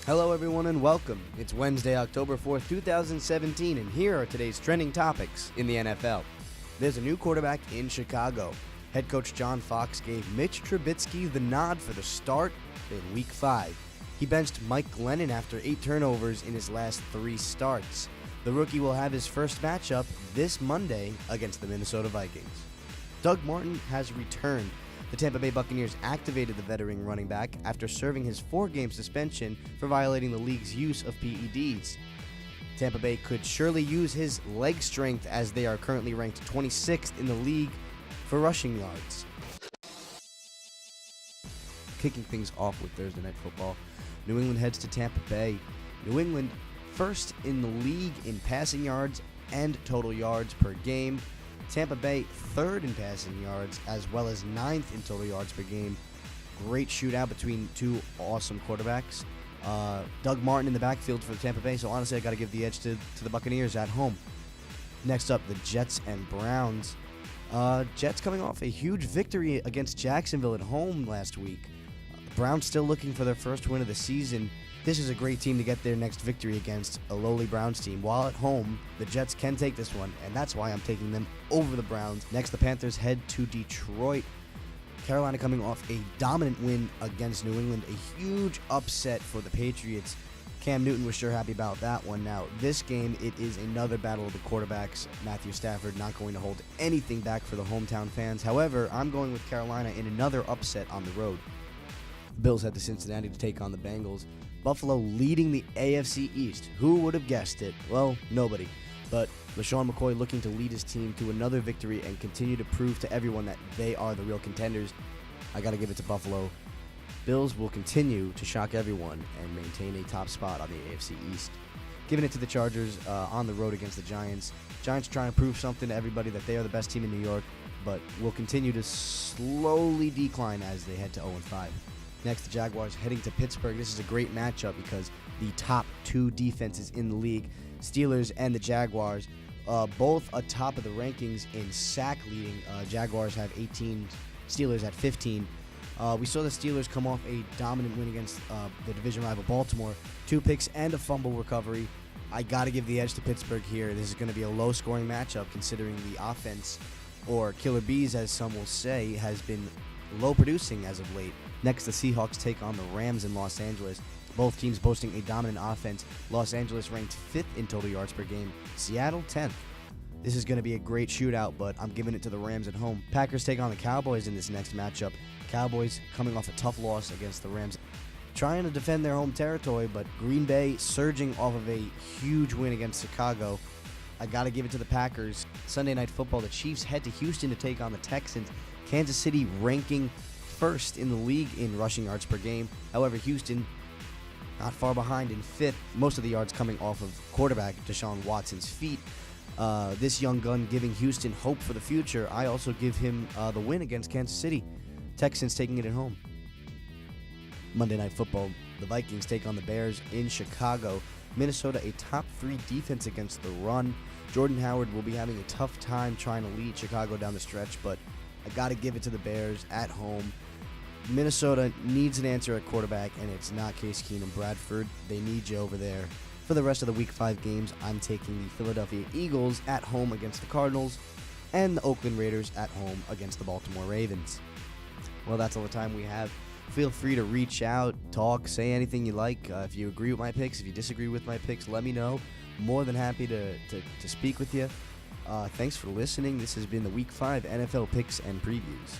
Hello, everyone, and welcome. It's Wednesday, October 4th, 2017, and here are today's trending topics in the NFL. There's a new quarterback in Chicago. Head coach John Fox gave Mitch Trubisky the nod for the start in Week 5. He benched Mike Glennon after 8 turnovers in his last 3 starts. The rookie will have his first matchup this Monday against the Minnesota Vikings. Doug Martin has returned. The Tampa Bay Buccaneers activated the veteran running back after serving his 4-game suspension for violating the league's use of PEDs. Tampa Bay could surely use his leg strength as they are currently ranked 26th in the league for rushing yards. Kicking things off with Thursday Night Football, New England heads to Tampa Bay. New England first in the league in passing yards and total yards per game. Tampa Bay third in passing yards as well as 9th in total yards per game. Great shootout between two awesome quarterbacks. Doug Martin in the backfield for Tampa Bay, so honestly I got to give the edge to the Buccaneers at home. Next up, the Jets and Browns. Jets coming off a huge victory against Jacksonville at home last week. Browns still looking for their first win of the season. This is a great team to get their next victory against a lowly Browns team. While at home, the Jets can take this one, and that's why I'm taking them over the Browns. Next, the Panthers head to Detroit. Carolina coming off a dominant win against New England, a huge upset for the Patriots. Cam Newton was sure happy about that one. Now, this game, it is another battle of the quarterbacks. Matthew Stafford not going to hold anything back for the hometown fans. However, I'm going with Carolina in another upset on the road. Bills head to Cincinnati to take on the Bengals. Buffalo leading the AFC East. Who would have guessed it? Well, nobody. But LaShawn McCoy looking to lead his team to another victory and continue to prove to everyone that they are the real contenders. I got to give it to Buffalo. Bills will continue to shock everyone and maintain a top spot on the AFC East. Giving it to the Chargers on the road against the Giants. Giants trying to prove something to everybody that they are the best team in New York, but will continue to slowly decline as they head to 0-5. Next, the Jaguars heading to Pittsburgh. This is a great matchup because the top 2 defenses in the league, Steelers and the Jaguars, both atop of the rankings in sack leading. Jaguars have 18, Steelers at 15. We saw the Steelers come off a dominant win against the division rival Baltimore. 2 picks and a fumble recovery. I got to give the edge to Pittsburgh here. This is going to be a low-scoring matchup considering the offense, or Killer Bees as some will say, has been low-producing as of late. Next, the Seahawks take on the Rams in Los Angeles. Both teams boasting a dominant offense. Los Angeles ranked 5th in total yards per game. Seattle 10th. This is going to be a great shootout, but I'm giving it to the Rams at home. Packers take on the Cowboys in this next matchup. Cowboys coming off a tough loss against the Rams, trying to defend their home territory, but Green Bay surging off of a huge win against Chicago. I got to give it to the Packers. Sunday Night Football, the Chiefs head to Houston to take on the Texans. Kansas City ranking 1st in the league in rushing yards per game. However, Houston not far behind in 5th. Most of the yards coming off of quarterback Deshaun Watson's feet. This young gun giving Houston hope for the future. I also give him the win against Kansas City. Texans taking it at home. Monday Night Football, the Vikings take on the Bears in Chicago. Minnesota, a top 3 defense against the run. Jordan Howard will be having a tough time trying to lead Chicago down the stretch, but I got to give it to the Bears at home. Minnesota needs an answer at quarterback, and it's not Case Keenum. Bradford, they need you over there. For the rest of the Week 5 games, I'm taking the Philadelphia Eagles at home against the Cardinals and the Oakland Raiders at home against the Baltimore Ravens. Well, that's all the time we have. Feel free to reach out, talk, say anything you like. If you agree with my picks, if you disagree with my picks, let me know. More than happy to speak with you. Thanks for listening. This has been the Week 5 NFL Picks and Previews.